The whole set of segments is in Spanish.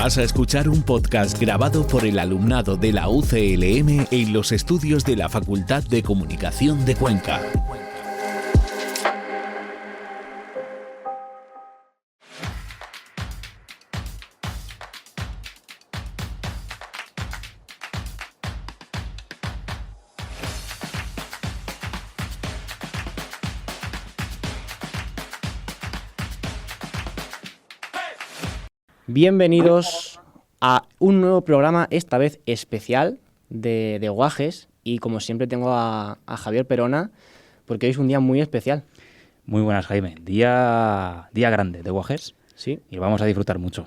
Vas a escuchar un podcast grabado por el alumnado de la UCLM en los estudios de la Facultad de Comunicación de Cuenca. Bienvenidos a un nuevo programa, esta vez especial, de Guajes. Y como siempre tengo a Javier Perona, porque hoy es un día muy especial. Muy buenas, Jaime. Día grande de Guajes. Sí. Y vamos a disfrutar mucho.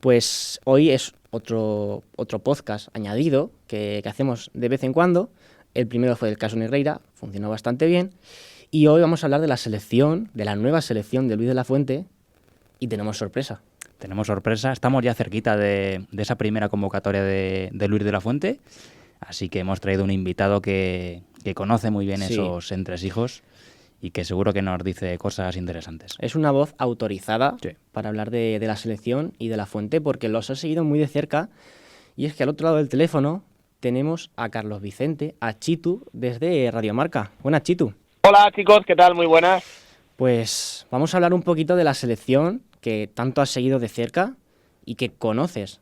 Pues hoy es otro podcast añadido que hacemos de vez en cuando. El primero fue el caso Negreira, funcionó bastante bien. Y hoy vamos a hablar de la selección, de la nueva selección de Luis de la Fuente. Y tenemos sorpresa. Tenemos sorpresa, estamos ya cerquita de esa primera convocatoria de Luis de la Fuente, así que hemos traído un invitado que conoce muy bien esos entresijos y que seguro que nos dice cosas interesantes. Es una voz autorizada Sí. para hablar de la selección y de la Fuente, porque los ha seguido muy de cerca. Y es que al otro lado del teléfono tenemos a Carlos Vicente, a Chitu, desde Radio Marca. Buenas, Chitu. Hola chicos, ¿qué tal? Muy buenas. Pues vamos a hablar un poquito de la selección que tanto has seguido de cerca y que conoces.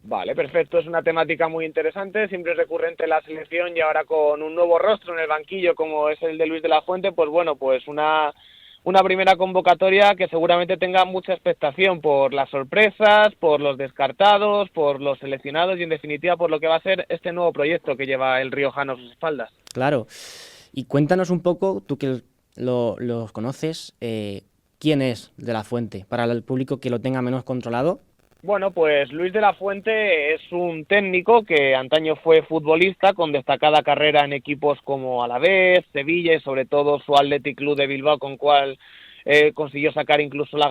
Vale, perfecto. Es una temática muy interesante, siempre recurrente en la selección y ahora con un nuevo rostro en el banquillo como es el de Luis de la Fuente, pues bueno, pues una primera convocatoria que seguramente tenga mucha expectación por las sorpresas, por los descartados, por los seleccionados y en definitiva por lo que va a ser este nuevo proyecto que lleva el riojano a sus espaldas. Claro. Y cuéntanos un poco, tú que los conoces, ¿quién es de la Fuente? Para el público que lo tenga menos controlado. Bueno, pues Luis de la Fuente es un técnico que antaño fue futbolista con destacada carrera en equipos como Alavés, Sevilla y sobre todo su Athletic Club de Bilbao, con cual consiguió sacar incluso la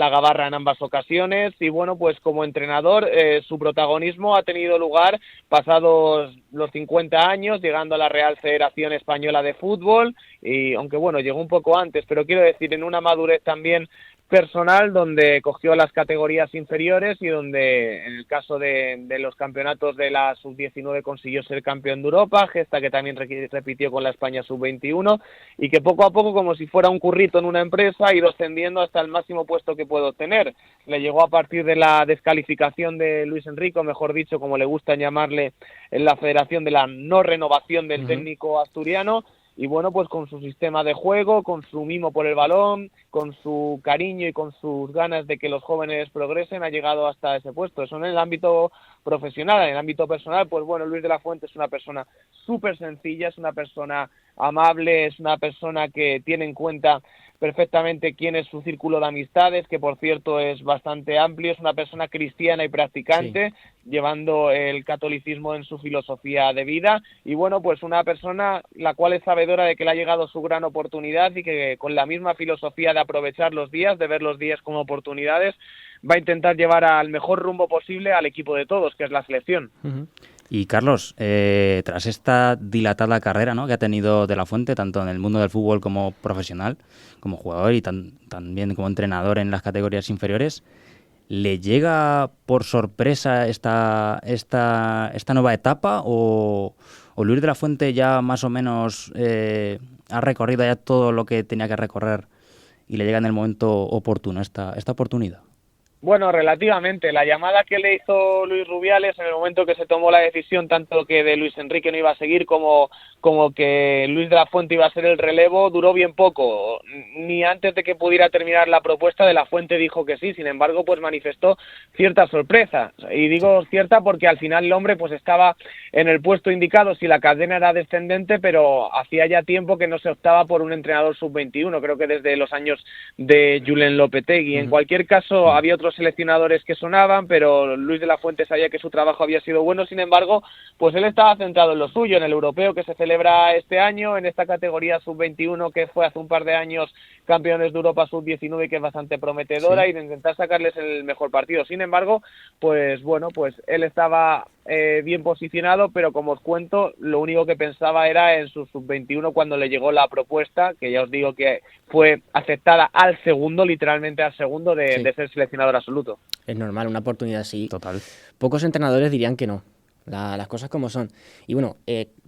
gabarra en ambas ocasiones. Y bueno, pues como entrenador su protagonismo ha tenido lugar pasados los 50 años, llegando a la Real Federación Española de Fútbol, y aunque bueno, llegó un poco antes, pero quiero decir, en una madurez también personal donde cogió las categorías inferiores y donde en el caso de los campeonatos de la sub-19 consiguió ser campeón de Europa, gesta que también repitió con la España sub-21 y que poco a poco, como si fuera un currito en una empresa, ha ido ascendiendo hasta el máximo puesto que puede obtener. Le llegó a partir de la descalificación de Luis Enrique, o mejor dicho, como le gusta llamarle en la federación, de la no renovación del técnico asturiano. Y bueno, pues con su sistema de juego, con su mimo por el balón, con su cariño y con sus ganas de que los jóvenes progresen, ha llegado hasta ese puesto. Eso en el ámbito profesional. En el ámbito personal, pues bueno, Luis de la Fuente es una persona súper sencilla, es una persona amable, es una persona que tiene en cuenta perfectamente quién es su círculo de amistades, que por cierto es bastante amplio, es una persona cristiana y practicante, llevando el catolicismo en su filosofía de vida, y bueno, pues una persona la cual es sabedora de que le ha llegado su gran oportunidad y que con la misma filosofía de aprovechar los días, de ver los días como oportunidades, va a intentar llevar al mejor rumbo posible al equipo de todos, que es la selección. Y Carlos, tras esta dilatada carrera, ¿no?, que ha tenido de la Fuente, tanto en el mundo del fútbol como profesional, como jugador y también como entrenador en las categorías inferiores, ¿le llega por sorpresa esta nueva etapa o Luis de la Fuente ya más o menos ha recorrido ya todo lo que tenía que recorrer y le llega en el momento oportuno esta oportunidad? Bueno, relativamente. La llamada que le hizo Luis Rubiales en el momento que se tomó la decisión, tanto que de Luis Enrique no iba a seguir como que Luis de la Fuente iba a ser el relevo, duró bien poco. Ni antes de que pudiera terminar la propuesta, de la Fuente dijo que sí. Sin embargo, pues manifestó cierta sorpresa. Y digo cierta porque al final el hombre pues estaba en el puesto indicado si la cadena era descendente, pero hacía ya tiempo que no se optaba por un entrenador sub-21, creo que desde los años de Julen Lopetegui. En cualquier caso, había otros seleccionadores que sonaban, pero Luis de la Fuente sabía que su trabajo había sido bueno. Sin embargo, pues él estaba centrado en lo suyo, en el europeo que se celebra este año, en esta categoría sub-21 que fue hace un par de años campeones de Europa sub-19 y que es bastante prometedora, y de intentar sacarles el mejor partido. Sin embargo, pues bueno, pues él estaba bien posicionado, pero como os cuento, lo único que pensaba era en su sub-21 cuando le llegó la propuesta, que ya os digo que fue aceptada al segundo, literalmente al segundo, de ser seleccionador absoluto. Es normal, una oportunidad así. Total. Pocos entrenadores dirían que no. Las cosas como son. Y bueno,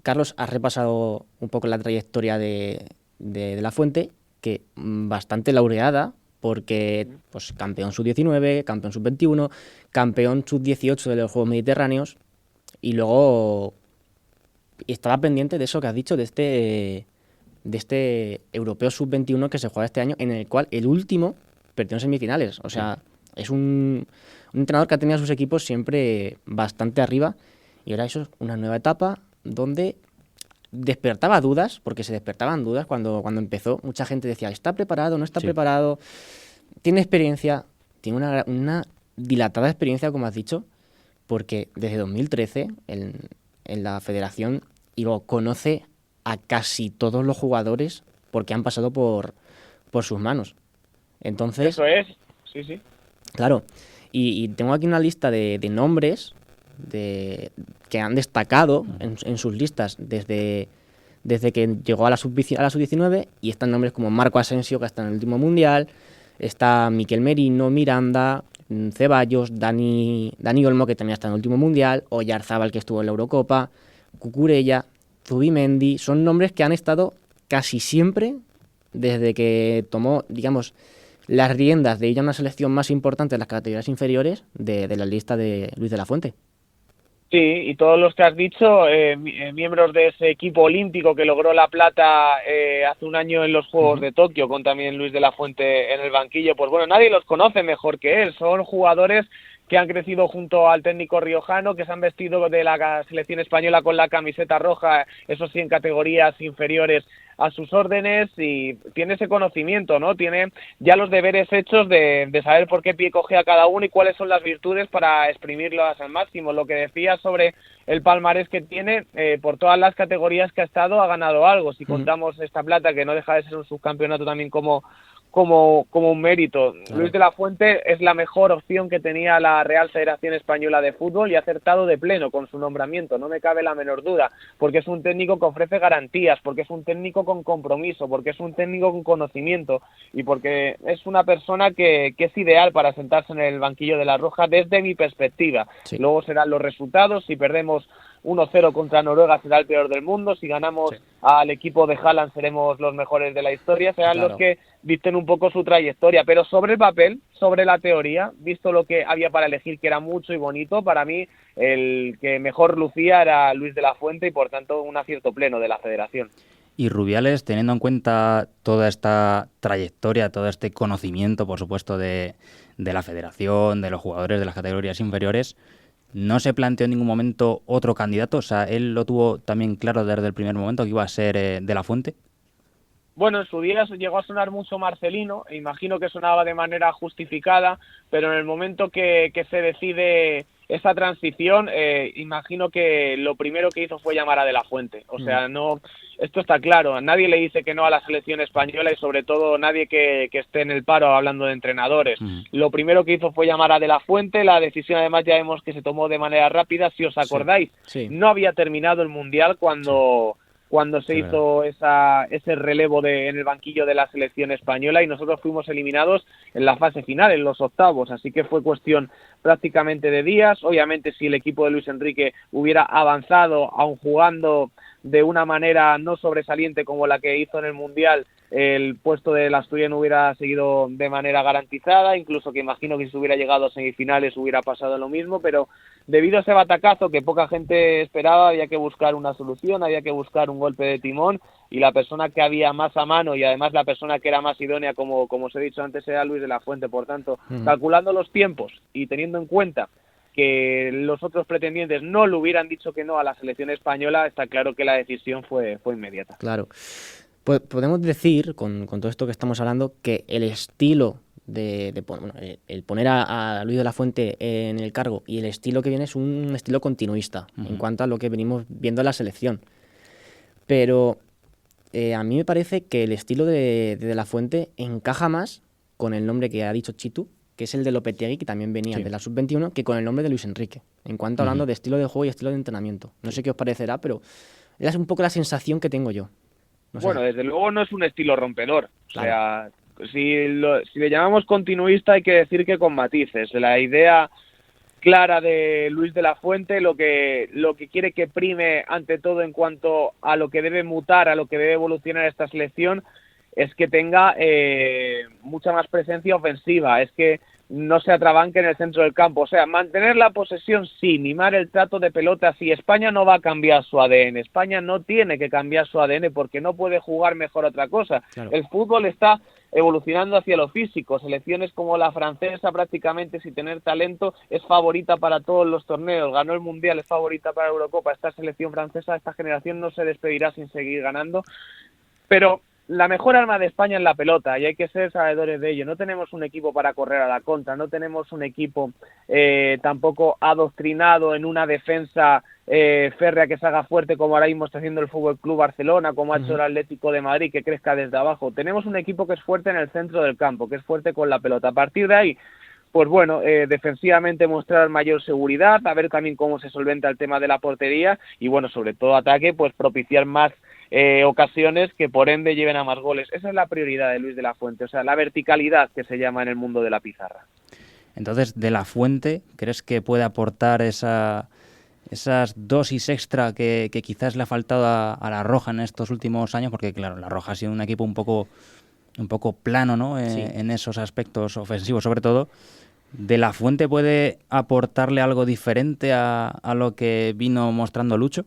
Carlos, has repasado un poco la trayectoria de La Fuente, que bastante laureada, porque pues campeón sub-19, campeón sub-21, campeón sub-18 de los Juegos Mediterráneos, y luego estaba pendiente de eso que has dicho, de este europeo sub-21 que se juega este año, en el cual el último perdió en semifinales. O sea, es un entrenador que ha tenido a sus equipos siempre bastante arriba, y ahora eso es una nueva etapa donde despertaba dudas, porque se despertaban dudas cuando empezó. Mucha gente decía, ¿está preparado? ¿No está preparado? Tiene experiencia, tiene una dilatada experiencia, como has dicho, porque desde 2013 en la federación, y luego conoce a casi todos los jugadores porque han pasado por sus manos. Entonces, eso es, sí. Claro, y tengo aquí una lista de nombres que han destacado en sus listas desde que llegó a la sub-19, y están nombres como Marco Asensio, que está en el último mundial, está Miquel Merino, Miranda, Ceballos, Dani Olmo, que también está en el último mundial, Oyarzábal, que estuvo en la Eurocopa, Cucurella, Zubimendi. Son nombres que han estado casi siempre desde que tomó, digamos, las riendas de ella una selección más importante de las categorías inferiores de la lista de Luis de la Fuente. Sí, y todos los que has dicho, miembros de ese equipo olímpico que logró la plata hace un año en los Juegos de Tokio, con también Luis de la Fuente en el banquillo, pues bueno, nadie los conoce mejor que él. Son jugadores que han crecido junto al técnico riojano, que se han vestido de la selección española con la camiseta roja, eso sí, en categorías inferiores a sus órdenes, y tiene ese conocimiento, ¿no? Tiene ya los deberes hechos de saber por qué pie coge a cada uno y cuáles son las virtudes para exprimirlas al máximo. Lo que decía sobre el palmarés que tiene, por todas las categorías que ha estado, ha ganado algo. Si contamos esta plata, que no deja de ser un subcampeonato también como un mérito. Claro. Luis de la Fuente es la mejor opción que tenía la Real Federación Española de Fútbol, y ha acertado de pleno con su nombramiento, no me cabe la menor duda, porque es un técnico que ofrece garantías, porque es un técnico con compromiso, porque es un técnico con conocimiento, y porque es una persona que es ideal para sentarse en el banquillo de la Roja desde mi perspectiva. Sí. Luego serán los resultados. Si perdemos 1-0 contra Noruega será el peor del mundo, si ganamos al equipo de Haaland seremos los mejores de la historia, serán los que visten un poco su trayectoria, pero sobre el papel, sobre la teoría, visto lo que había para elegir, que era mucho y bonito, para mí el que mejor lucía era Luis de la Fuente, y por tanto un acierto pleno de la federación. Y Rubiales, teniendo en cuenta toda esta trayectoria, todo este conocimiento, por supuesto, de la federación, de los jugadores de las categorías inferiores, ¿no se planteó en ningún momento otro candidato? O sea, ¿él lo tuvo también claro desde el primer momento que iba a ser de la Fuente? Bueno, en su día llegó a sonar mucho Marcelino, e imagino que sonaba de manera justificada, pero en el momento que se decide esa transición, imagino que lo primero que hizo fue llamar a De la Fuente. O sea, no, esto está claro, nadie le dice que no a la selección española, y sobre todo nadie que esté en el paro hablando de entrenadores. Lo primero que hizo fue llamar a De la Fuente. La decisión además ya vemos que se tomó de manera rápida. Si os acordáis, no había terminado el Mundial cuando se hizo ese relevo en el banquillo de la selección española, y nosotros fuimos eliminados en la fase final, en los octavos, así que fue cuestión prácticamente de días. Obviamente, si el equipo de Luis Enrique hubiera avanzado, aun jugando de una manera no sobresaliente como la que hizo en el Mundial, el puesto del asturiano hubiera seguido de manera garantizada, incluso que imagino que si hubiera llegado a semifinales hubiera pasado lo mismo, pero debido a ese batacazo que poca gente esperaba, había que buscar una solución, había que buscar un golpe de timón, y la persona que había más a mano, y además la persona que era más idónea, como os he dicho antes, era Luis de la Fuente. Por tanto, calculando los tiempos y teniendo en cuenta que los otros pretendientes no le hubieran dicho que no a la selección española, está claro que la decisión fue inmediata. Claro. Pues podemos decir, con todo esto que estamos hablando, que el estilo el poner a Luis de la Fuente en el cargo, y el estilo que viene es un estilo continuista en cuanto a lo que venimos viendo en la selección. Pero a mí me parece que el estilo de la Fuente encaja más con el nombre que ha dicho Chitu, que es el de Lopetegui, que también venía de la sub-21, que con el nombre de Luis Enrique, en cuanto hablando de estilo de juego y estilo de entrenamiento. No sé qué os parecerá, pero es un poco la sensación que tengo yo. No sé. Bueno, desde luego no es un estilo rompedor. Claro. O sea, si le llamamos continuista hay que decir que con matices. La idea clara de Luis de la Fuente, lo que quiere que prime ante todo en cuanto a lo que debe mutar, a lo que debe evolucionar esta selección, es que tenga mucha más presencia ofensiva, es que no se atrabanque en el centro del campo, o sea, mantener la posesión sí, mimar el trato de pelota sí. España no va a cambiar su ADN, España no tiene que cambiar su ADN porque no puede jugar mejor otra cosa. Claro. El fútbol está evolucionando hacia lo físico, selecciones como la francesa prácticamente sin tener talento es favorita para todos los torneos, ganó el Mundial, es favorita para la Eurocopa, esta selección francesa, esta generación no se despedirá sin seguir ganando, pero la mejor arma de España es la pelota y hay que ser sabedores de ello. No tenemos un equipo para correr a la contra, no tenemos un equipo tampoco adoctrinado en una defensa férrea que se haga fuerte como ahora mismo está haciendo el Fútbol Club Barcelona, como ha hecho el Atlético de Madrid, que crezca desde abajo. Tenemos un equipo que es fuerte en el centro del campo, que es fuerte con la pelota. A partir de ahí, pues bueno, defensivamente mostrar mayor seguridad, a ver también cómo se solventa el tema de la portería y bueno, sobre todo ataque, pues propiciar más ocasiones que por ende lleven a más goles. Esa es la prioridad de Luis de la Fuente, o sea, la verticalidad que se llama en el mundo de la pizarra. Entonces, de la Fuente, ¿crees que puede aportar esas dosis extra que quizás le ha faltado a la Roja en estos últimos años? Porque claro, la Roja ha sido un equipo un poco plano, ¿no? Sí. En esos aspectos ofensivos, sobre todo. ¿De la Fuente puede aportarle algo diferente a lo que vino mostrando Lucho?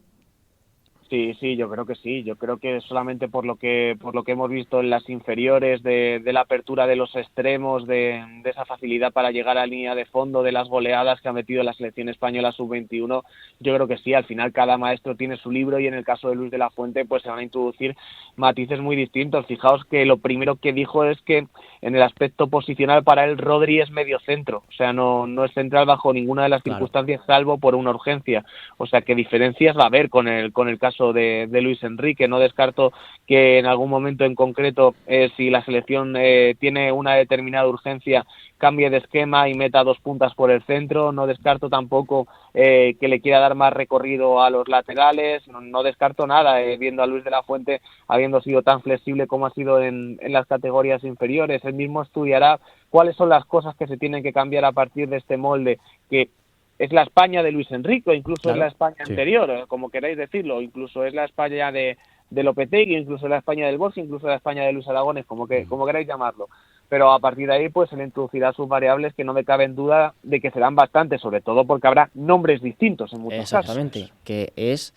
Sí, yo creo que sí. Yo creo que solamente por lo que hemos visto en las inferiores, de la apertura de los extremos, de esa facilidad para llegar a línea de fondo, de las goleadas que ha metido la selección española sub-21, yo creo que sí. Al final cada maestro tiene su libro y en el caso de Luis de la Fuente pues se van a introducir matices muy distintos. Fijaos que lo primero que dijo es que en el aspecto posicional para él Rodri es medio centro, o sea, no es central bajo ninguna de las circunstancias salvo por una urgencia. O sea, que diferencias va a haber con el caso de Luis Enrique. No descarto que en algún momento en concreto, si la selección tiene una determinada urgencia, cambie de esquema y meta dos puntas por el centro. No descarto tampoco que le quiera dar más recorrido a los laterales. No descarto nada, viendo a Luis de la Fuente habiendo sido tan flexible como ha sido en las categorías inferiores. Él mismo estudiará cuáles son las cosas que se tienen que cambiar a partir de este molde, que es la España de Luis Enrique, incluso claro, es la España anterior, como queráis decirlo, incluso es la España de Lopetegui, incluso es la España del Borja, incluso es la España de Luis Aragonés, como queráis llamarlo. Pero a partir de ahí pues se le introducirá sus variables que no me cabe en duda de que serán bastantes, sobre todo porque habrá nombres distintos en muchos casos. Exactamente, que es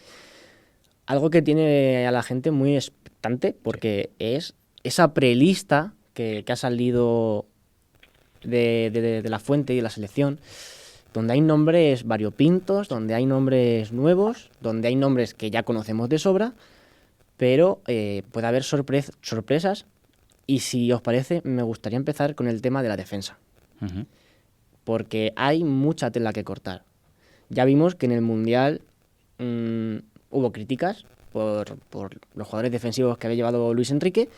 algo que tiene a la gente muy expectante, porque es esa prelista que ha salido de la Fuente y de la selección, donde hay nombres variopintos, donde hay nombres nuevos, donde hay nombres que ya conocemos de sobra, pero puede haber sorpresas. Y si os parece, me gustaría empezar con el tema de la defensa. Uh-huh. Porque hay mucha tela que cortar. Ya vimos que en el Mundial hubo críticas por los jugadores defensivos que había llevado Luis Enrique,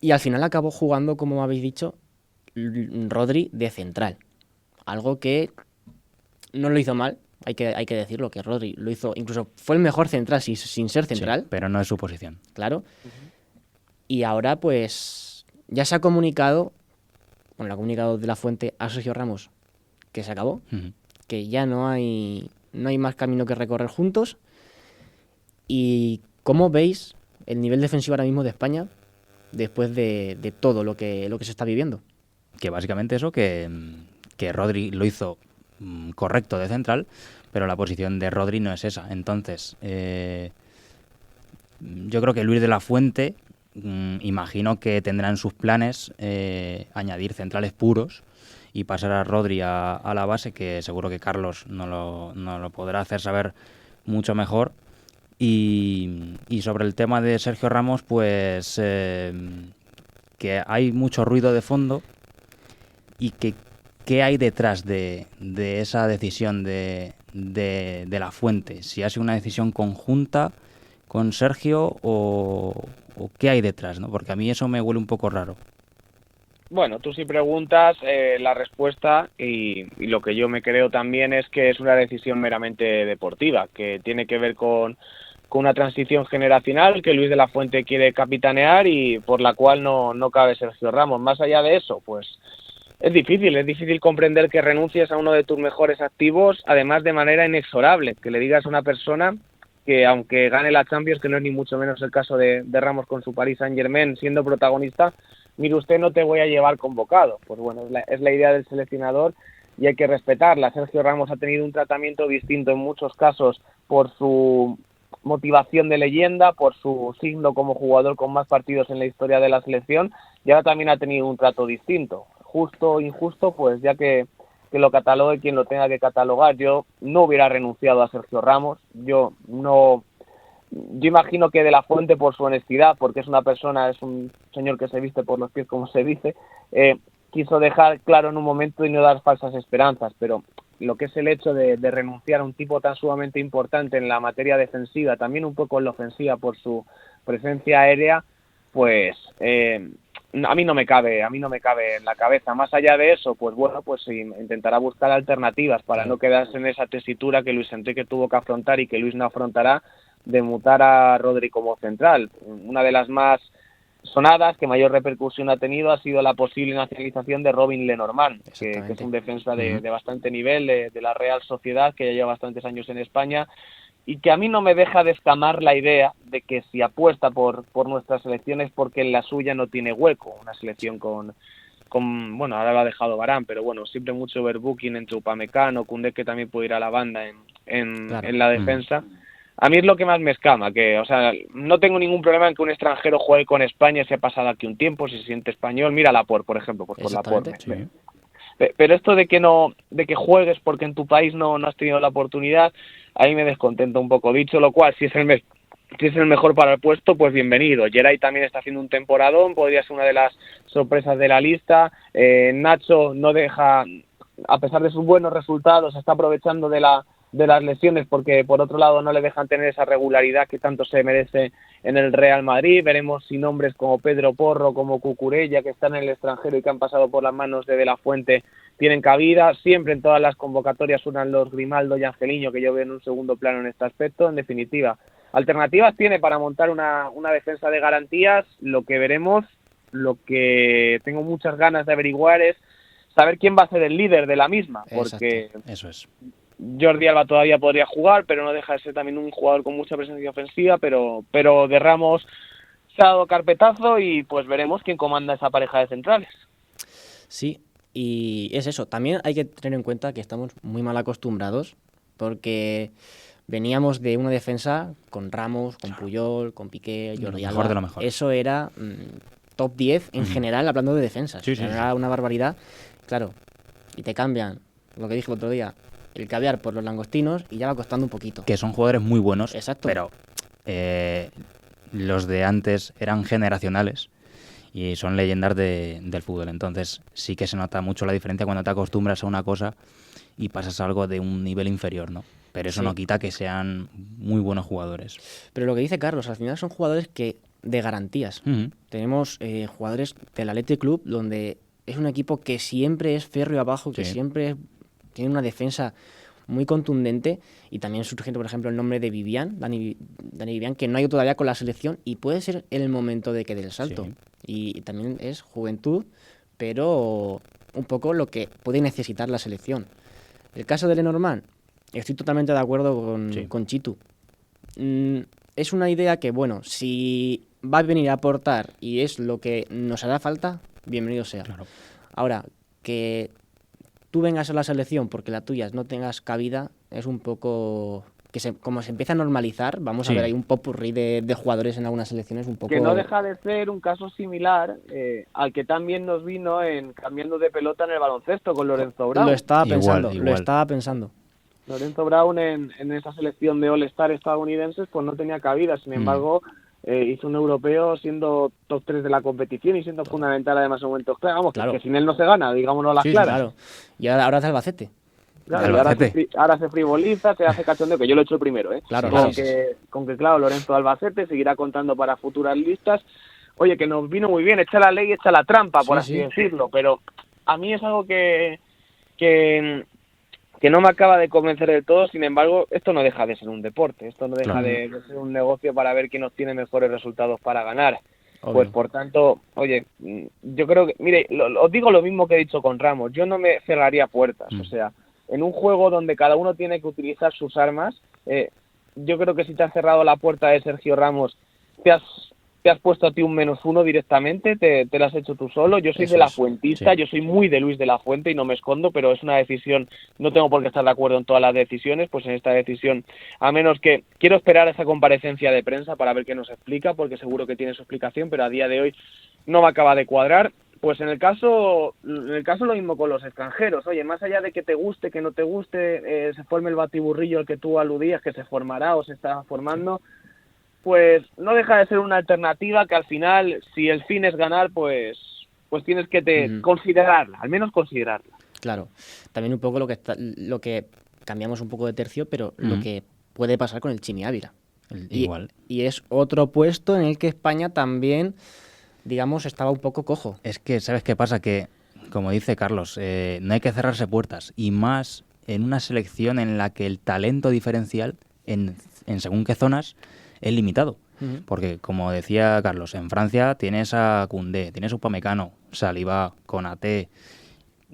y al final acabó jugando, como habéis dicho, Rodri de central. Algo que no lo hizo mal, hay que decirlo, que Rodri lo hizo, incluso fue el mejor central sin ser central. Sí, pero no es su posición. Claro. Uh-huh. Y ahora pues ya se ha comunicado, bueno, lo ha comunicado de la Fuente a Sergio Ramos, que se acabó, uh-huh, que ya no hay más camino que recorrer juntos. ¿Y cómo veis el nivel defensivo ahora mismo de España después de todo lo que se está viviendo? Que básicamente eso, que Rodri lo hizo correcto de central, pero la posición de Rodri no es esa. Entonces, yo creo que Luis de la Fuente, imagino que tendrá en sus planes añadir centrales puros y pasar a Rodri a la base, que seguro que Carlos no lo podrá hacer saber mucho mejor. Y sobre el tema de Sergio Ramos, pues que hay mucho ruido de fondo y que ¿qué hay detrás de esa decisión de la Fuente? Si ha sido una decisión conjunta con Sergio o qué hay detrás, ¿no? Porque a mí eso me huele un poco raro. Bueno, tú si preguntas, la respuesta y lo que yo me creo también es que es una decisión meramente deportiva, que tiene que ver con una transición generacional que Luis de la Fuente quiere capitanear y por la cual no cabe Sergio Ramos. Más allá de eso, pues es difícil comprender que renuncies a uno de tus mejores activos, además de manera inexorable, que le digas a una persona que aunque gane la Champions, que no es ni mucho menos el caso de Ramos con su Paris Saint-Germain siendo protagonista, mire usted, no te voy a llevar convocado. Pues bueno, es la idea del seleccionador y hay que respetarla. Sergio Ramos ha tenido un tratamiento distinto en muchos casos por su motivación de leyenda, por su signo como jugador con más partidos en la historia de la selección, y ahora también ha tenido un trato distinto. Justo o injusto, pues ya que lo catalogue quien lo tenga que catalogar. Yo no hubiera renunciado a Sergio Ramos, yo imagino que de la Fuente, por su honestidad, porque es un señor que se viste por los pies, como se dice, quiso dejar claro en un momento y no dar falsas esperanzas, pero lo que es el hecho de renunciar a un tipo tan sumamente importante en la materia defensiva, también un poco en la ofensiva por su presencia aérea, pues a mí no me cabe en la cabeza. Más allá de eso, pues bueno, pues intentará buscar alternativas para no quedarse en esa tesitura que Luis Enrique tuvo que afrontar y que Luis no afrontará, de mutar a Rodri como central. Una de las más sonadas, que mayor repercusión ha tenido, ha sido la posible nacionalización de Robin Lenormand, que es un defensa de bastante nivel, de la Real Sociedad, que ya lleva bastantes años en España, y que a mí no me deja de escamar la idea de que si apuesta por nuestras selecciones porque en la suya no tiene hueco. Una selección con bueno, ahora lo ha dejado Varane, pero bueno, siempre mucho overbooking entre Upamecano, Koundé, que también puede ir a la banda en la defensa. A mí es lo que más me escama, que, o sea, no tengo ningún problema en que un extranjero juegue con España, si ha pasado aquí un tiempo, si se siente español. Mira Laporte, por ejemplo, pues por Laporte. Sí. Pero esto de que juegues porque en tu país no has tenido la oportunidad, a mí me descontenta un poco. Dicho lo cual, si es el mejor para el puesto, pues bienvenido. Geray también está haciendo un temporadón, podría ser una de las sorpresas de la lista. Nacho no deja, a pesar de sus buenos resultados, está aprovechando de las lesiones, porque por otro lado no le dejan tener esa regularidad que tanto se merece en el Real Madrid. Veremos si nombres como Pedro Porro, como Cucurella, que están en el extranjero y que han pasado por las manos de la Fuente, tienen cabida. Siempre en todas las convocatorias suenan los Grimaldo y Angeliño, que yo veo en un segundo plano en este aspecto. En definitiva, alternativas tiene para montar una defensa de garantías. Lo que veremos, lo que tengo muchas ganas de averiguar es saber quién va a ser el líder de la misma, porque exacto, eso es. Jordi Alba todavía podría jugar, pero no deja de ser también un jugador con mucha presencia ofensiva, pero de Ramos se ha dado carpetazo y pues veremos quién comanda esa pareja de centrales. Sí, y es eso. También hay que tener en cuenta que estamos muy mal acostumbrados, porque veníamos de una defensa con Ramos, con Puyol, con Piqué, Jordi Alba. Mejor de lo mejor. Eso era top 10 en general, hablando de defensas. Sí, era una barbaridad. Claro, y te cambian, lo que dije el otro día, el caviar por los langostinos y ya va costando un poquito. Que son jugadores muy buenos, exacto, pero los de antes eran generacionales y son leyendas del fútbol. Entonces sí que se nota mucho la diferencia cuando te acostumbras a una cosa y pasas a algo de un nivel inferior, ¿no? Pero eso no quita que sean muy buenos jugadores. Pero lo que dice Carlos, al final son jugadores de garantías. Tenemos jugadores del Athletic Club, donde es un equipo que siempre es férreo abajo, que siempre tiene una defensa muy contundente, y también surge, por ejemplo, el nombre de Dani Vivian, que no ha ido todavía con la selección y puede ser el momento de que dé el salto. Sí. Y también es juventud, pero un poco lo que puede necesitar la selección. El caso de Lenormand, estoy totalmente de acuerdo con Chitu. Es una idea que, bueno, si va a venir a aportar y es lo que nos hará falta, bienvenido sea. Claro. Ahora, que tú vengas a la selección porque la tuya no tengas cabida, es un poco que como se empieza a normalizar, vamos a ver ahí un popurrí de jugadores en algunas selecciones un poco... Que no deja de ser un caso similar al que también nos vino en cambiando de pelota en el baloncesto con Lorenzo Brown. Lo estaba Igual. pensando. Lorenzo Brown en esa selección de All-Star estadounidenses pues no tenía cabida, sin embargo hizo un europeo siendo top 3 de la competición y siendo fundamental además en momentos clave. Vamos, claro. que sin él no se gana, digámonos las claras. Claro. Y ahora hace Albacete. Claro, ahora se frivoliza, se hace cachondeo, que yo lo he hecho primero, Claro, con que claro, Lorenzo Albacete seguirá contando para futuras listas. Oye, que nos vino muy bien, echa la ley, echa la trampa, por así decirlo, pero a mí es algo que que no me acaba de convencer del todo. Sin embargo, esto no deja de ser un deporte, esto no deja Claro. de ser un negocio para ver quién obtiene mejores resultados para ganar. Obvio. Pues por tanto, oye, yo creo que, mire, os digo lo mismo que he dicho con Ramos, yo no me cerraría puertas, o sea, en un juego donde cada uno tiene que utilizar sus armas, yo creo que si te has cerrado la puerta de Sergio Ramos, te has puesto a ti un -1 directamente, te lo has hecho tú solo. Yo soy Eso de la es, Fuentista, sí. yo soy muy de Luis de la Fuente y no me escondo, pero es una decisión, no tengo por qué estar de acuerdo en todas las decisiones, pues en esta decisión, a menos que quiero esperar a esa comparecencia de prensa para ver qué nos explica, porque seguro que tiene su explicación, pero a día de hoy no me acaba de cuadrar. Pues en el caso lo mismo con los extranjeros. Oye, más allá de que te guste, que no te guste, se forme el batiburrillo al que tú aludías, que se formará o se está formando, pues no deja de ser una alternativa que al final, si el fin es ganar, pues tienes que considerarla, al menos considerarla. Claro. También un poco lo que cambiamos un poco de tercio, pero lo que puede pasar con el Chimi Ávila. Igual. Y es otro puesto en el que España también, digamos, estaba un poco cojo. Es que, ¿sabes qué pasa? Que, como dice Carlos, no hay que cerrarse puertas. Y más en una selección en la que el talento diferencial, en según qué zonas, es limitado. Porque, como decía Carlos, en Francia tienes a Koundé, tienes a Upamecano, Saliba, Konaté,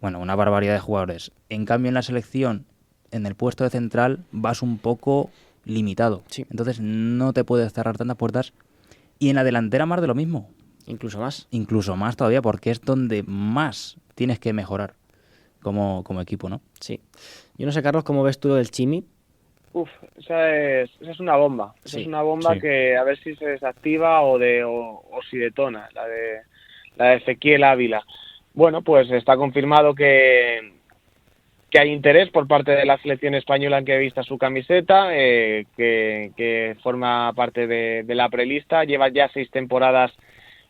bueno, una barbaridad de jugadores. En cambio, en la selección, en el puesto de central, vas un poco limitado. Sí. Entonces, no te puedes cerrar tantas puertas. Y en la delantera más de lo mismo. Incluso más. Incluso más todavía, porque es donde más tienes que mejorar como equipo, ¿no? Sí. Yo no sé, Carlos, cómo ves tú lo del Chimi. Esa es una bomba. Esa Sí, es una bomba sí. que a ver si se desactiva o si detona, la de Ezequiel Ávila. Bueno, pues está confirmado que hay interés por parte de la selección española en que vista su camiseta, que forma parte de la prelista. Lleva ya 6 temporadas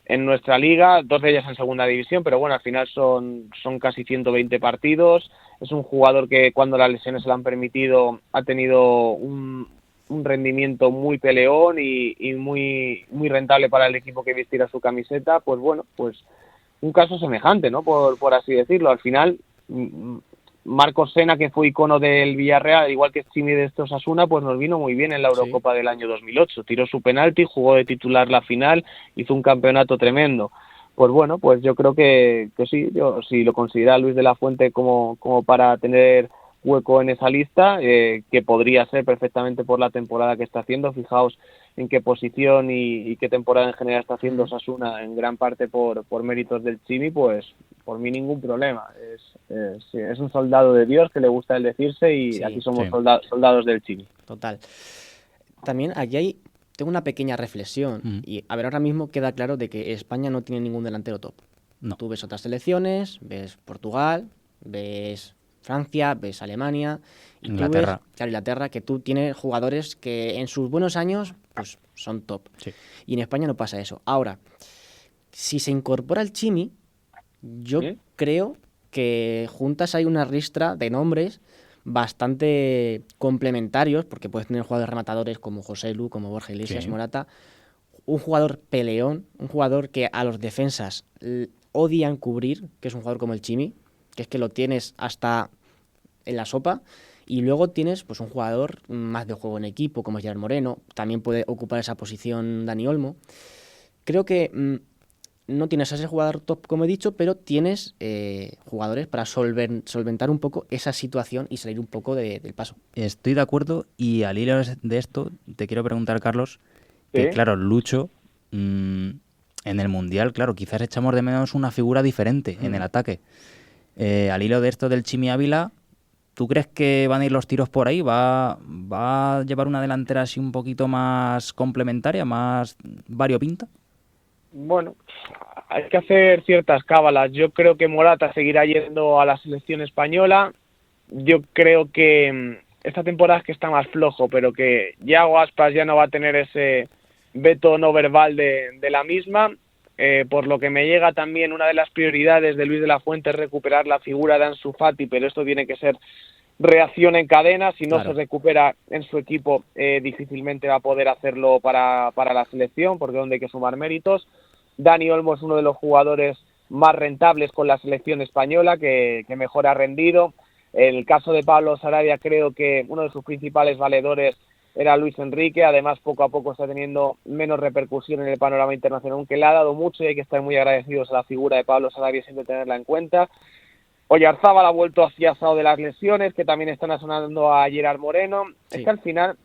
en nuestra liga, 2 de ellas en segunda división, pero bueno, al final son casi 120 partidos. Es un jugador que cuando las lesiones se lo han permitido ha tenido un rendimiento muy peleón y muy rentable para el equipo que vistiera su camiseta. Pues bueno, pues un caso semejante, ¿no? Por así decirlo. Al final, Marcos Sena, que fue icono del Villarreal, igual que Chimi de estos Osasuna, pues nos vino muy bien en la Eurocopa del año 2008. Tiró su penalti, jugó de titular la final, hizo un campeonato tremendo. Pues bueno, pues yo creo que sí, si lo considera Luis de la Fuente como para tener hueco en esa lista, que podría ser perfectamente por la temporada que está haciendo. Fijaos en qué posición y qué temporada en general está haciendo Osasuna, en gran parte por méritos del Chimi, pues por mí ningún problema. Es un soldado de Dios, que le gusta el decirse, y Sí, aquí somos sí. soldados del Chimi. Total. También aquí tengo una pequeña reflexión. Y a ver, ahora mismo queda claro de que España no tiene ningún delantero top. No. Tú ves otras selecciones, ves Portugal, ves Francia, ves Alemania, y Inglaterra. tú ves, claro, Inglaterra, que tú tienes jugadores que en sus buenos años pues son top. Sí. Y en España no pasa eso. Ahora, si se incorpora el Chimi, yo creo que juntas hay una ristra de nombres bastante complementarios, porque puedes tener jugadores rematadores como José Lu, como Borja Iglesias, Sí. Morata, un jugador peleón, un jugador que a los defensas odian cubrir, que es un jugador como el Chimi, que es que lo tienes hasta en la sopa, y luego tienes pues un jugador más de juego en equipo, como es Gerard Moreno, también puede ocupar esa posición Dani Olmo. Creo que no tienes a ese jugador top, como he dicho, pero tienes jugadores para solventar un poco esa situación y salir un poco del paso. Estoy de acuerdo, y al hilo de esto te quiero preguntar, Carlos, que claro, Lucho, en el Mundial, claro, quizás echamos de menos una figura diferente en el ataque. Al hilo de esto del Chimi Ávila, ¿tú crees que van a ir los tiros por ahí? ¿Va a llevar una delantera así un poquito más complementaria, más variopinta? Bueno, hay que hacer ciertas cábalas. Yo creo que Morata seguirá yendo a la selección española. Yo creo que esta temporada es que está más flojo, pero que Yago Aspas ya no va a tener ese veto no verbal de la misma. Por lo que me llega también, una de las prioridades de Luis de la Fuente es recuperar la figura de Ansu Fati, pero esto tiene que ser reacción en cadena. Si no se recupera en su equipo, difícilmente va a poder hacerlo para la selección, porque donde hay que sumar méritos. Dani Olmo es uno de los jugadores más rentables con la selección española, que mejor ha rendido. En el caso de Pablo Sarabia, creo que uno de sus principales valedores era Luis Enrique. Además, poco a poco está teniendo menos repercusión en el panorama internacional, aunque le ha dado mucho y hay que estar muy agradecidos a la figura de Pablo Sarabia, siempre tenerla en cuenta. Oyarzábal ha vuelto afianzado de las lesiones, que también están asonando a Gerard Moreno. Sí. Es que al final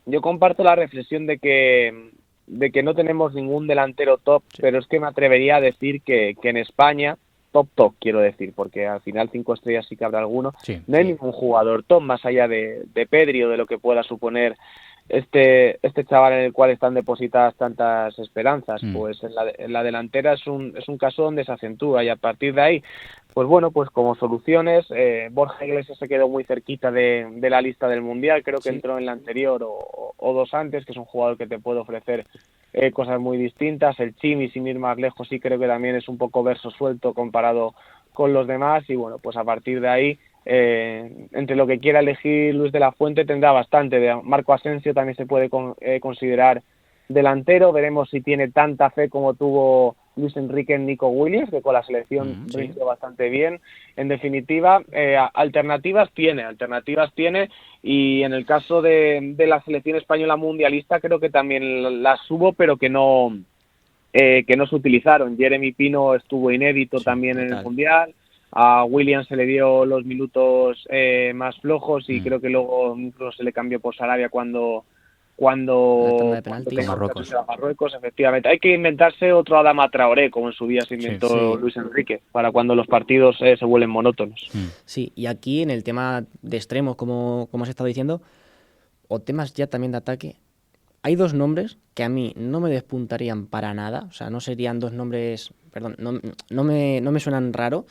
yo comparto la reflexión de que no tenemos ningún delantero top, pero es que me atrevería a decir que en España, top quiero decir, porque al final 5 estrellas sí que habrá alguno, no hay ningún jugador top más allá de Pedri o de lo que pueda suponer este chaval en el cual están depositadas tantas esperanzas. Pues en la delantera es un caso donde se acentúa, y a partir de ahí, pues bueno, pues como soluciones, Borja Iglesias se quedó muy cerquita de la lista del Mundial, creo que entró en la anterior o 2 antes, que es un jugador que te puede ofrecer cosas muy distintas. El Chimi, sin ir más lejos, sí creo que también es un poco verso suelto comparado con los demás, y bueno, pues a partir de ahí, entre lo que quiera elegir Luis de la Fuente tendrá bastante. Marco Asensio también se puede considerar delantero. Veremos si tiene tanta fe como tuvo Luis Enrique en Nico Williams, que con la selección rindió bastante bien. En definitiva, alternativas tiene, y en el caso de la selección española mundialista creo que también las hubo, pero que no se utilizaron. Jeremy Pino estuvo inédito también en el Mundial. A Williams se le dio los minutos más flojos, y creo que luego incluso se le cambió por Sarabia cuando Marruecos, efectivamente. Hay que inventarse otro Adama Traoré, como en su día se inventó Luis Enrique, para cuando los partidos se vuelven monótonos. Sí, y aquí en el tema de extremos, como has estado diciendo, o temas ya también de ataque, hay 2 nombres que a mí no me despuntarían para nada, o sea, no serían 2 nombres, perdón, no me suenan raro,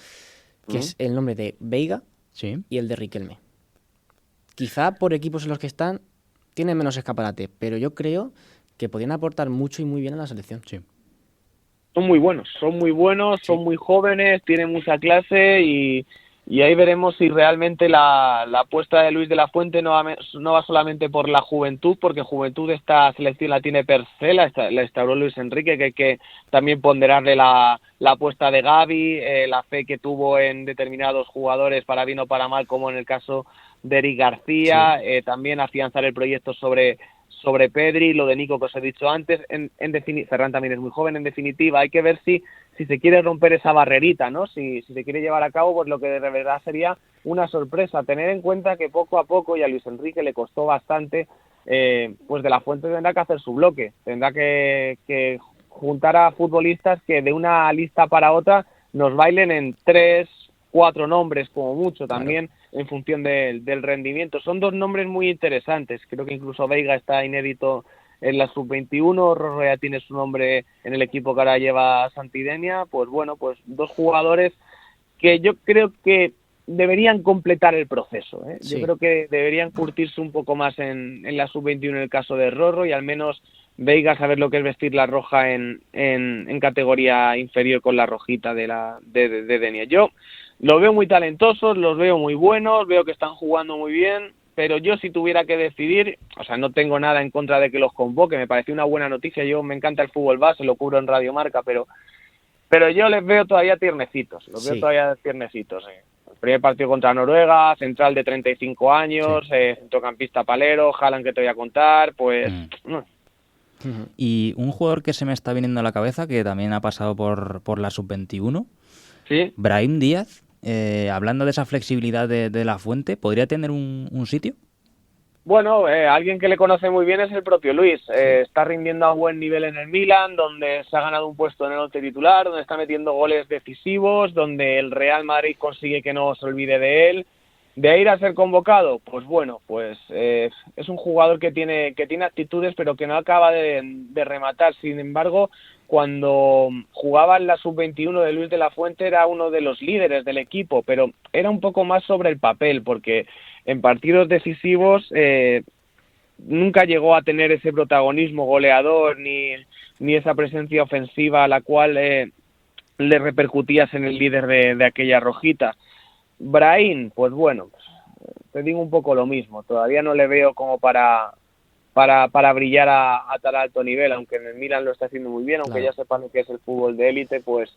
que es el nombre de Veiga y el de Riquelme. Quizá por equipos en los que están tienen menos escaparate, pero yo creo que podrían aportar mucho y muy bien a la selección. Son muy buenos, son muy jóvenes, tienen mucha clase, y ahí veremos si realmente la apuesta de Luis de la Fuente no va solamente por la juventud, porque juventud esta selección la tiene per se, la instauró Luis Enrique, que hay que también ponderarle la apuesta de Gavi, la fe que tuvo en determinados jugadores, para bien o para mal, como en el caso de Eric García, también afianzar el proyecto sobre Pedri, lo de Nico que os he dicho antes. Ferran también es muy joven. En definitiva, hay que ver si se quiere romper esa barrerita, ¿no? Si se quiere llevar a cabo, pues lo que de verdad sería una sorpresa. Tener en cuenta que poco a poco, y a Luis Enrique le costó bastante, pues de la Fuente tendrá que hacer su bloque, tendrá que juntar a futbolistas que de una lista para otra nos bailen en 3, 4 nombres como mucho, también en función del rendimiento. Son 2 nombres muy interesantes. Creo que incluso Veiga está inédito en la sub-21, Rorro ya tiene su nombre en el equipo que ahora lleva Santidenia. Pues bueno, pues 2 jugadores que yo creo que deberían completar el proceso, ¿eh? Yo creo que deberían curtirse un poco más en la sub-21 en el caso de Rorro, y al menos Veiga saber lo que es vestir la roja en categoría inferior con la rojita de Denia. Yo los veo muy talentosos, los veo muy buenos, veo que están jugando muy bien, pero yo si tuviera que decidir, o sea, no tengo nada en contra de que los convoque, me pareció una buena noticia. Yo me encanta el fútbol base, lo cubro en Radio Marca, pero yo les veo todavía tiernecitos, El primer partido contra Noruega, central de 35 años, centrocampista palero, Haaland que te voy a contar, pues... Y un jugador que se me está viniendo a la cabeza, que también ha pasado por la sub-21, Brahim Díaz, hablando de esa flexibilidad de la Fuente, ¿podría tener un sitio? Bueno, alguien que le conoce muy bien es el propio Luis. Está rindiendo a buen nivel en el Milan, donde se ha ganado un puesto en el once titular, donde está metiendo goles decisivos, donde el Real Madrid consigue que no se olvide de él. De ir a ser convocado, pues bueno, pues es un jugador que tiene actitudes, pero que no acaba de rematar. Sin embargo, cuando jugaba en la sub-21 de Luis de la Fuente era uno de los líderes del equipo, pero era un poco más sobre el papel, porque en partidos decisivos nunca llegó a tener ese protagonismo goleador ni esa presencia ofensiva a la cual le repercutías en el líder de aquella rojita. Brahim, pues bueno, te digo un poco lo mismo, todavía no le veo como para brillar a tan alto nivel, aunque en el Milan lo está haciendo muy bien, aunque ya sepan lo que es el fútbol de élite, pues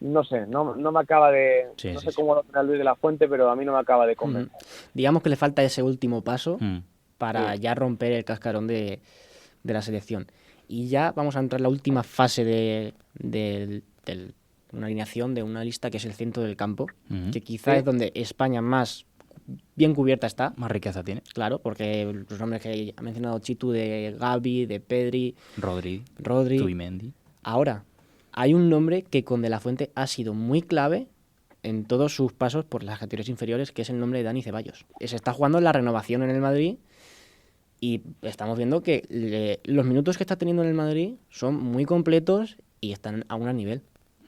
no sé, no me acaba de... Sí, no sí, sé sí. cómo lo tendrá Luis de la Fuente, pero a mí no me acaba de convencer. Digamos que le falta ese último paso Mm. para ya romper el cascarón de la selección. Y ya vamos a entrar en la última fase de una alineación, de una lista, que es el centro del campo, Ujú. que quizá es donde España más bien cubierta está, Más riqueza tiene. claro, porque los nombres que ha mencionado Chitu, de Gavi, de Pedri, Rodri, Rodri. Zubimendi. Ahora, hay un nombre que con De la Fuente ha sido muy clave en todos sus pasos por las categorías inferiores, que es el nombre de Dani Ceballos. Se está jugando en la renovación en el Madrid y estamos viendo que los minutos que está teniendo en el Madrid son muy completos y están a un gran nivel.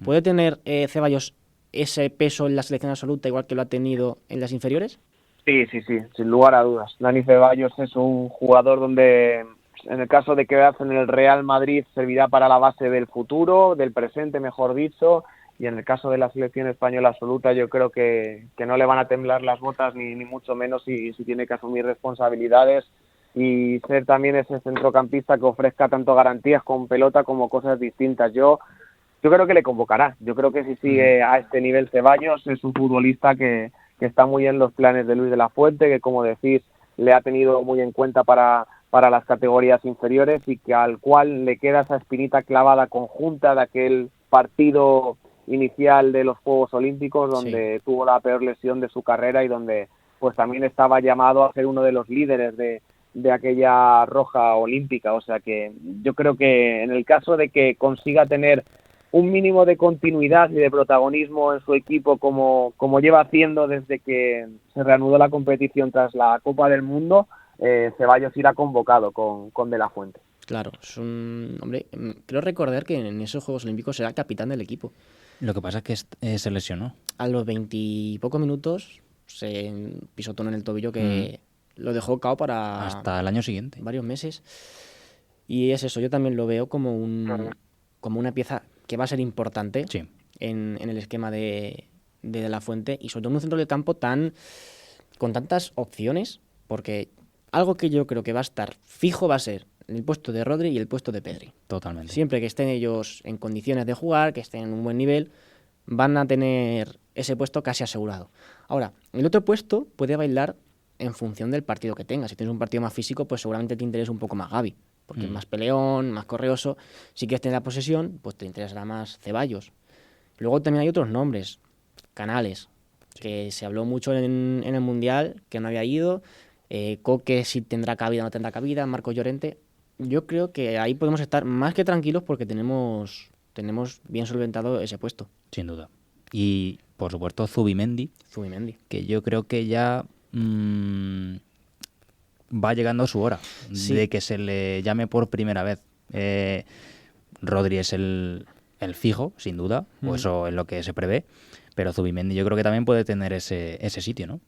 ¿Puede tener Ceballos ese peso en la selección absoluta igual que lo ha tenido en las inferiores? Sí, sin lugar a dudas. Dani Ceballos es un jugador donde, en el caso de quedarse en el Real Madrid, servirá para la base del futuro, del presente, mejor dicho, y en el caso de la selección española absoluta, yo creo que no le van a temblar las botas, ni mucho menos si tiene que asumir responsabilidades y ser también ese centrocampista que ofrezca tanto garantías con pelota como cosas distintas. Yo creo que le convocará. Yo creo que si sigue a este nivel Ceballos, es un futbolista que está muy en los planes de Luis de la Fuente, que, como decís, le ha tenido muy en cuenta para las categorías inferiores y que al cual le queda esa espinita clavada conjunta de aquel partido inicial de los Juegos Olímpicos, donde tuvo la peor lesión de su carrera y donde pues también estaba llamado a ser uno de los líderes de aquella roja olímpica. O sea que yo creo que en el caso de que consiga tener un mínimo de continuidad y de protagonismo en su equipo como lleva haciendo desde que se reanudó la competición tras la Copa del Mundo, Ceballos irá convocado con De la Fuente. Claro, es un hombre. Creo recordar que en esos Juegos Olímpicos era capitán del equipo. Lo que pasa es que se lesionó. A los 20 y pocos minutos se pisotó en el tobillo que lo dejó cao para hasta el año siguiente. varios meses. Y es eso, yo también lo veo como una pieza que va a ser importante Sí. en el esquema de la Fuente, y sobre todo en un centro del campo con tantas opciones, porque algo que yo creo que va a estar fijo va a ser el puesto de Rodri y el puesto de Pedri. Totalmente. Siempre que estén ellos en condiciones de jugar, que estén en un buen nivel, van a tener ese puesto casi asegurado. Ahora, el otro puesto puede bailar en función del partido que tengas. Si tienes un partido más físico, pues seguramente te interesa un poco más Gavi, porque es más peleón, más correoso. Si quieres tener la posesión, pues te interesará más Ceballos. Luego también hay otros nombres, Canales, que se habló mucho en el Mundial, que no había ido. Coque si tendrá cabida o no tendrá cabida, Marcos Llorente. Yo creo que ahí podemos estar más que tranquilos porque tenemos bien solventado ese puesto. Sin duda. Y, por supuesto, Zubimendi, que yo creo que ya va llegando su hora de que se le llame por primera vez. Rodri es el fijo, sin duda, o eso es lo que se prevé, pero Zubimendi yo creo que también puede tener ese sitio, ¿no?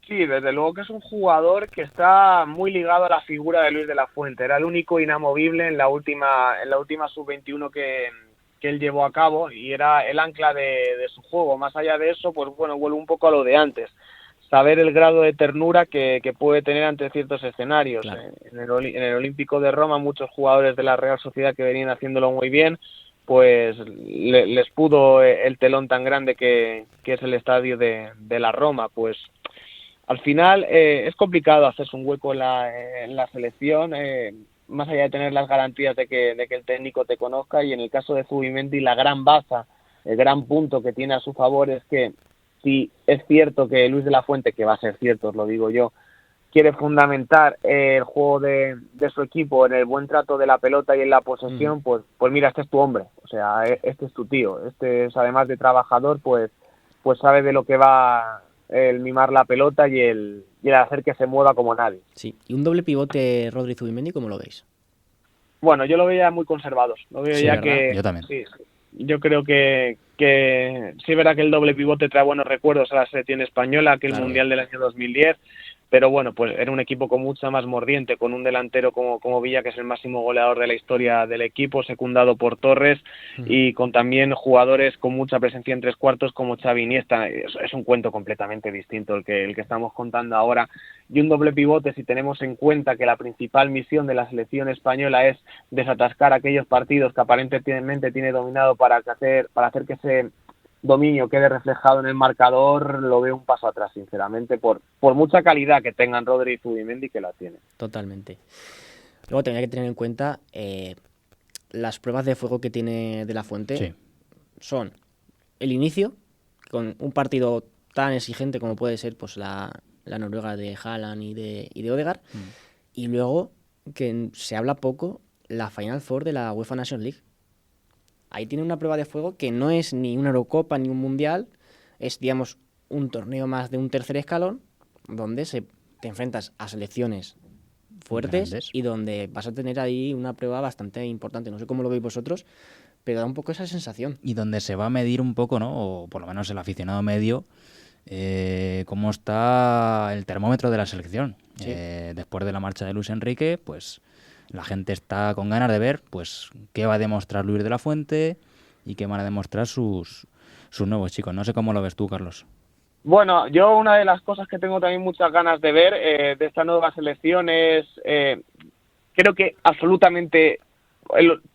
Sí, desde luego que es un jugador que está muy ligado a la figura de Luis de la Fuente. Era el único inamovible en la última sub-21 que él llevó a cabo y era el ancla de su juego. Más allá de eso, pues bueno, vuelvo un poco a lo de antes. Saber el grado de ternura que puede tener ante ciertos escenarios. Claro. En el Olímpico de Roma, muchos jugadores de la Real Sociedad que venían haciéndolo muy bien, pues les pudo el telón tan grande que es el estadio de la Roma. Pues al final es complicado hacerse un hueco en la selección, más allá de tener las garantías de que el técnico te conozca. Y en el caso de Zubimendi, la gran baza, el gran punto que tiene a su favor es que si es cierto que Luis de la Fuente, que va a ser cierto, os lo digo yo, quiere fundamentar el juego de su equipo en el buen trato de la pelota y en la posesión, pues mira, este es tu hombre, o sea, este es tu tío, este es, además de trabajador, pues sabe de lo que va el mimar la pelota y el hacer que se mueva como nadie. Sí, y un doble pivote Rodri-Zubimendi, ¿cómo lo veis? Bueno, yo lo veía muy conservados, lo veo Sí, ya ¿verdad? que... Yo también. Sí, yo creo que sí es verdad que el doble pivote trae buenos recuerdos a la selección española, que el Claro. Mundial del año 2010, pero bueno, pues era un equipo con mucha más mordiente, con un delantero como Villa, que es el máximo goleador de la historia del equipo, secundado por Torres, y con también jugadores con mucha presencia en tres cuartos como Xavi Iniesta. Es un cuento completamente distinto el que estamos contando ahora. Y un doble pivote, si tenemos en cuenta que la principal misión de la selección española es desatascar aquellos partidos que aparentemente tiene dominado para hacer que dominio quede reflejado en el marcador, lo veo un paso atrás, sinceramente, por mucha calidad que tengan Rodri y Zubimendi, que la tienen. Totalmente. Luego también hay que tener en cuenta las pruebas de fuego que tiene De La Fuente. Sí. Son el inicio, con un partido tan exigente como puede ser pues la Noruega de Haaland y de Ødegaard, y luego que se habla poco la Final Four de la UEFA Nations League. Ahí tiene una prueba de fuego que no es ni una Eurocopa ni un Mundial, es, digamos, un torneo más de un tercer escalón, donde te enfrentas a selecciones fuertes grandes, y donde vas a tener ahí una prueba bastante importante. No sé cómo lo veis vosotros, pero da un poco esa sensación. Y donde se va a medir un poco, ¿no? O por lo menos el aficionado medio, cómo está el termómetro de la selección. Sí. Después de la marcha de Luis Enrique, pues la gente está con ganas de ver pues qué va a demostrar Luis de la Fuente y qué van a demostrar sus nuevos chicos. No sé cómo lo ves tú, Carlos. Bueno, yo una de las cosas que tengo también muchas ganas de ver de esta nueva selección es, creo que absolutamente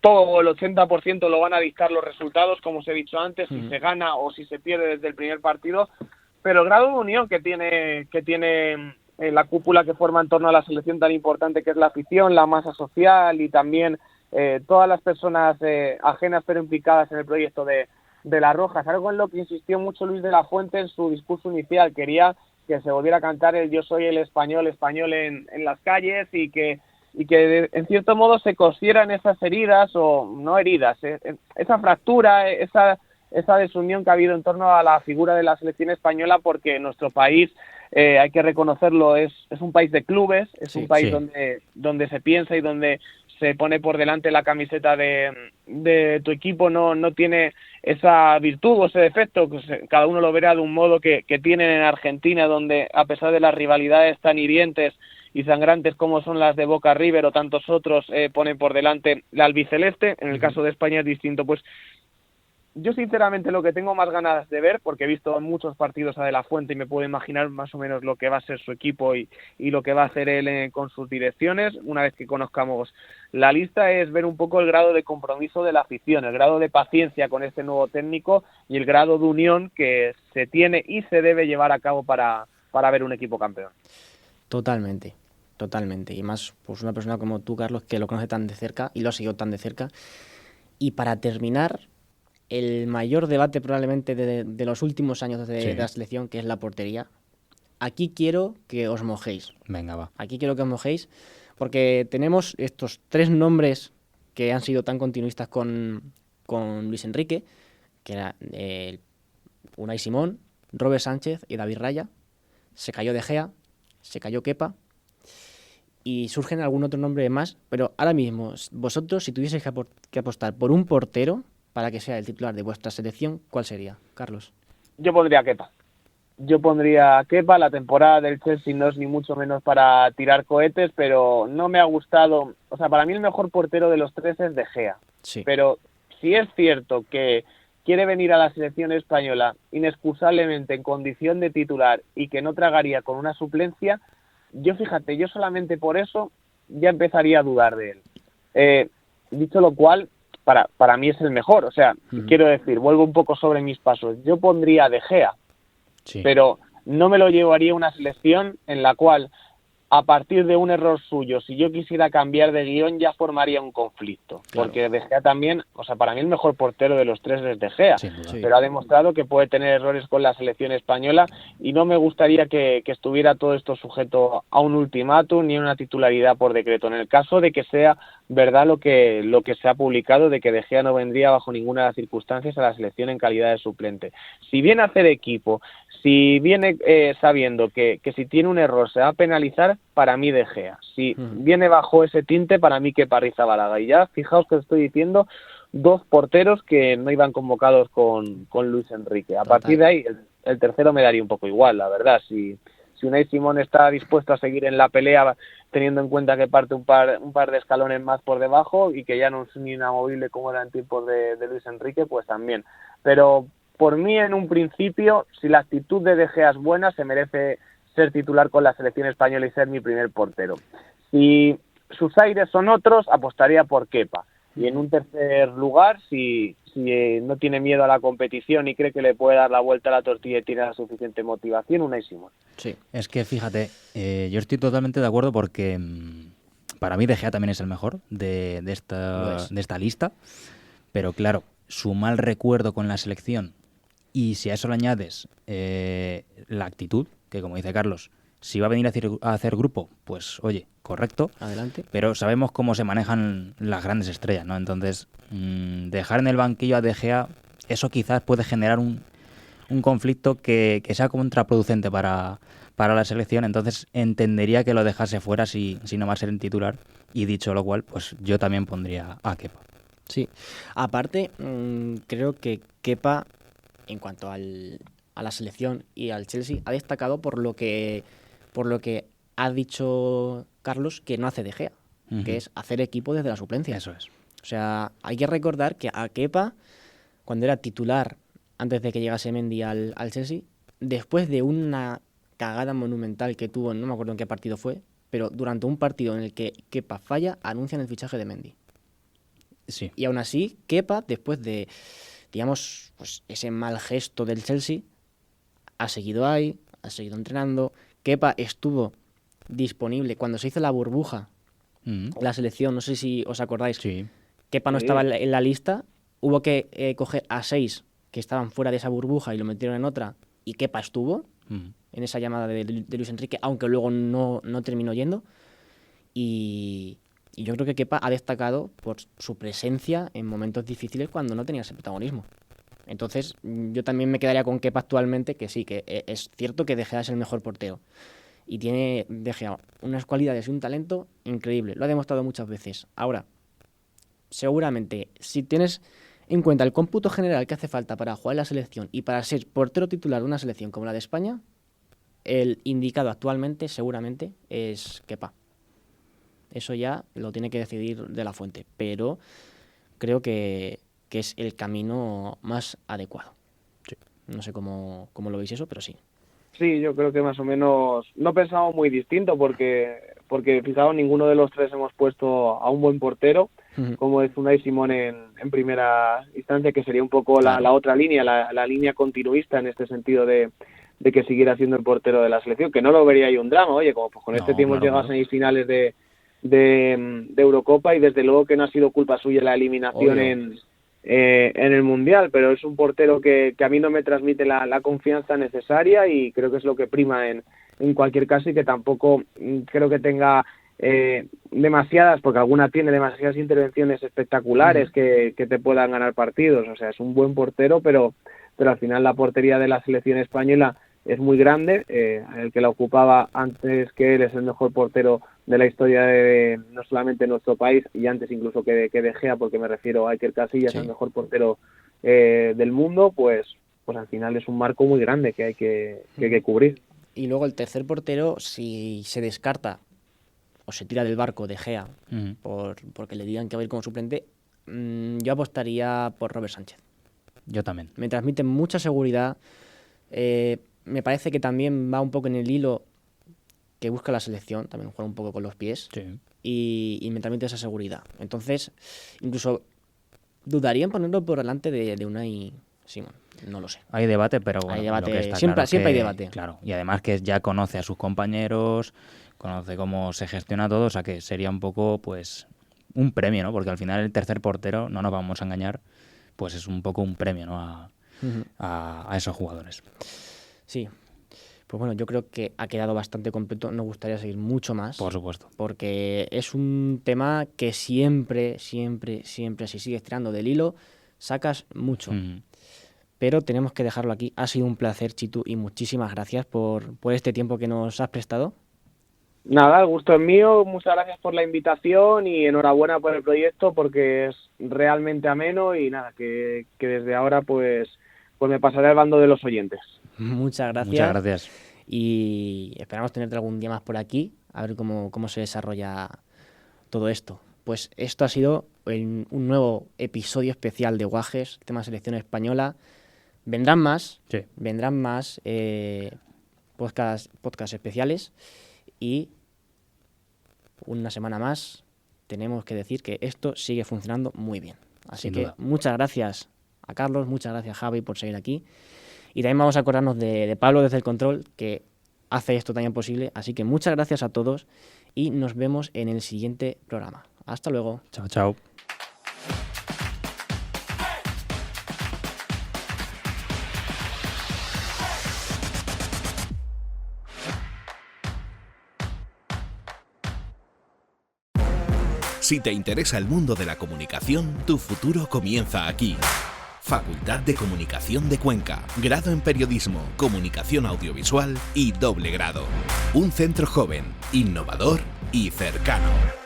todo el 80% lo van a dictar los resultados, como os he dicho antes, si se gana o si se pierde desde el primer partido, pero el grado de unión que tiene la cúpula que forma en torno a la selección tan importante que es la afición, la masa social y también todas las personas ajenas pero implicadas en el proyecto de La Roja, es algo en lo que insistió mucho Luis de la Fuente en su discurso inicial. Quería que se volviera a cantar el yo soy el español en las calles y que en cierto modo se cosieran esas heridas, o no heridas, esa fractura, esa desunión que ha habido en torno a la figura de la selección española, porque nuestro país, hay que reconocerlo, es un país de clubes, es un país donde se piensa y donde se pone por delante la camiseta de tu equipo, no tiene esa virtud o ese defecto, pues cada uno lo verá de un modo que tienen en Argentina, donde a pesar de las rivalidades tan hirientes y sangrantes como son las de Boca River o tantos otros, ponen por delante la albiceleste. En el caso de España es distinto. Pues yo sinceramente lo que tengo más ganas de ver, porque he visto muchos partidos a De la Fuente y me puedo imaginar más o menos lo que va a ser su equipo y lo que va a hacer él con sus direcciones, una vez que conozcamos la lista, es ver un poco el grado de compromiso de la afición, el grado de paciencia con este nuevo técnico y el grado de unión que se tiene y se debe llevar a cabo para ver un equipo campeón. Totalmente. Y más pues una persona como tú, Carlos, que lo conoce tan de cerca y lo ha seguido tan de cerca. Y para terminar, el mayor debate probablemente de los últimos años de la selección, que es la portería. Aquí quiero que os mojéis. Venga, va. Aquí quiero que os mojéis, porque tenemos estos tres nombres que han sido tan continuistas con Luis Enrique, que era Unai Simón, Robert Sánchez y David Raya. Se cayó De Gea, se cayó Kepa, y surgen algún otro nombre más, pero ahora mismo, vosotros, si tuvieseis que apostar por un portero para que sea el titular de vuestra selección, ¿cuál sería, Carlos? Yo pondría a Kepa. La temporada del Chelsea no es ni mucho menos para tirar cohetes, pero no me ha gustado. O sea, para mí el mejor portero de los tres es De Gea. Sí. Pero si es cierto que quiere venir a la selección española inexcusablemente en condición de titular y que no tragaría con una suplencia, yo solamente por eso ya empezaría a dudar de él. Dicho lo cual, para mí es el mejor. O sea, quiero decir, vuelvo un poco sobre mis pasos. Yo pondría a De Gea, pero no me lo llevaría a una selección en la cual, a partir de un error suyo, si yo quisiera cambiar de guión, ya formaría un conflicto. Claro. Porque De Gea también, o sea, para mí el mejor portero de los tres es De Gea, pero ha demostrado que puede tener errores con la selección española y no me gustaría que estuviera todo esto sujeto a un ultimátum ni a una titularidad por decreto. En el caso de que sea verdad lo que se ha publicado de que De Gea no vendría bajo ninguna de las circunstancias a la selección en calidad de suplente. Si viene a hacer equipo, si viene sabiendo que si tiene un error se va a penalizar, para mí De Gea. Si viene bajo ese tinte, para mí Kepa Arrizabalaga. Y ya, fijaos que estoy diciendo dos porteros que no iban convocados con Luis Enrique. A partir de ahí, el tercero me daría un poco igual, la verdad. Si Unai Simón está dispuesto a seguir en la pelea, teniendo en cuenta que parte un par de escalones más por debajo y que ya no es ni inamovible como era en tiempos de Luis Enrique, pues también. Pero por mí, en un principio, si la actitud de Gea es buena, se merece ser titular con la selección española y ser mi primer portero. Si sus aires son otros, apostaría por Kepa. Y en un tercer lugar, si no tiene miedo a la competición y cree que le puede dar la vuelta a la tortilla y tiene la suficiente motivación, Unai Simón. Sí. Es que fíjate, yo estoy totalmente de acuerdo porque para mí De Gea también es el mejor de esta lista, pero claro, su mal recuerdo con la selección y si a eso le añades la actitud, que como dice Carlos, si va a venir a hacer grupo, pues oye, correcto. Adelante. Pero sabemos cómo se manejan las grandes estrellas, ¿no? Entonces, dejar en el banquillo a De Gea, eso quizás puede generar un conflicto que sea contraproducente para la selección. Entonces, entendería que lo dejase fuera si no va a ser el titular. Y dicho lo cual, pues yo también pondría a Kepa. Sí. Aparte, creo que Kepa, en cuanto a la selección y al Chelsea, ha destacado por lo que ha dicho Carlos que no hace De Gea, que es hacer equipo desde la suplencia. Eso es. O sea, hay que recordar que a Kepa, cuando era titular, antes de que llegase Mendy al Chelsea, después de una cagada monumental que tuvo, no me acuerdo en qué partido fue, pero durante un partido en el que Kepa falla, anuncian el fichaje de Mendy. Sí. Y aún así, Kepa, después de, digamos, pues ese mal gesto del Chelsea, ha seguido ahí, ha seguido entrenando. Kepa estuvo disponible cuando se hizo la burbuja, la selección, no sé si os acordáis, Sí. Kepa no estaba en la lista, hubo que coger a 6 que estaban fuera de esa burbuja y lo metieron en otra, y Kepa estuvo en esa llamada de Luis Enrique, aunque luego no terminó yendo, y yo creo que Kepa ha destacado por su presencia en momentos difíciles cuando no tenía ese protagonismo. Entonces, yo también me quedaría con Kepa actualmente, que sí, que es cierto que De Gea es el mejor portero. Y tiene De Gea unas cualidades y un talento increíble. Lo ha demostrado muchas veces. Ahora, seguramente, si tienes en cuenta el cómputo general que hace falta para jugar en la selección y para ser portero titular de una selección como la de España, el indicado actualmente, seguramente, es Kepa. Eso ya lo tiene que decidir De la Fuente. Pero creo que es el camino más adecuado. Sí. No sé cómo lo veis eso, pero sí. Sí, yo creo que más o menos no pensamos muy distinto porque fijaos, ninguno de los tres hemos puesto a un buen portero, como es Unai Simón en primera instancia, que sería un poco la otra línea, la línea continuista en este sentido de que siguiera siendo el portero de la selección, que no lo vería yo un drama. Oye, como pues con este tiempo hemos llegado a semifinales de Eurocopa y desde luego que no ha sido culpa suya la eliminación en el Mundial, pero es un portero que a mí no me transmite la confianza necesaria y creo que es lo que prima en cualquier caso, y que tampoco creo que tenga demasiadas, porque alguna tiene demasiadas intervenciones espectaculares que te puedan ganar partidos. O sea, es un buen portero, pero al final la portería de la selección española es muy grande. El que la ocupaba antes que él es el mejor portero de la historia de no solamente nuestro país, y antes incluso que De Gea, porque me refiero a Iker Casillas, el mejor portero del mundo. Pues al final es un marco muy grande que hay que cubrir. Y luego el tercer portero, si se descarta o se tira del barco De Gea porque le digan que va a ir como suplente, yo apostaría por Robert Sánchez. Yo también. Me transmite mucha seguridad. Me parece que también va un poco en el hilo que busca la selección, también juega un poco con los pies, y me transmite esa seguridad. Entonces, incluso dudaría en ponerlo por delante de Unai Simón. No lo sé. Hay debate, pero bueno, hay debate. Lo que está Siempre claro hay debate. Claro, y además que ya conoce a sus compañeros, conoce cómo se gestiona todo, o sea que sería un poco, pues, un premio, ¿no? Porque al final el tercer portero, no nos vamos a engañar, pues es un poco un premio, ¿no? A esos jugadores. Sí. Pues bueno, yo creo que ha quedado bastante completo. Nos gustaría seguir mucho más. Por supuesto. Porque es un tema que siempre, si sigues tirando del hilo, sacas mucho. Pero tenemos que dejarlo aquí. Ha sido un placer, Chitu, y muchísimas gracias por este tiempo que nos has prestado. Nada, el gusto es mío. Muchas gracias por la invitación y enhorabuena por el proyecto, porque es realmente ameno, y nada, que desde ahora pues me pasaré al bando de los oyentes. Muchas gracias. Muchas gracias. Y esperamos tenerte algún día más por aquí, a ver cómo se desarrolla todo esto. Pues esto ha sido un nuevo episodio especial de Guajes, tema selección española. Vendrán más podcast especiales, y una semana más tenemos que decir que esto sigue funcionando muy bien. Así Sin que duda. muchas gracias a Carlos, muchas gracias Javi por seguir aquí. Y también vamos a acordarnos de Pablo desde el control, que hace esto también posible. Así que muchas gracias a todos y nos vemos en el siguiente programa. Hasta luego. Chao, chao. Si te interesa el mundo de la comunicación, tu futuro comienza aquí. Facultad de Comunicación de Cuenca, grado en Periodismo, Comunicación Audiovisual y doble grado. Un centro joven, innovador y cercano.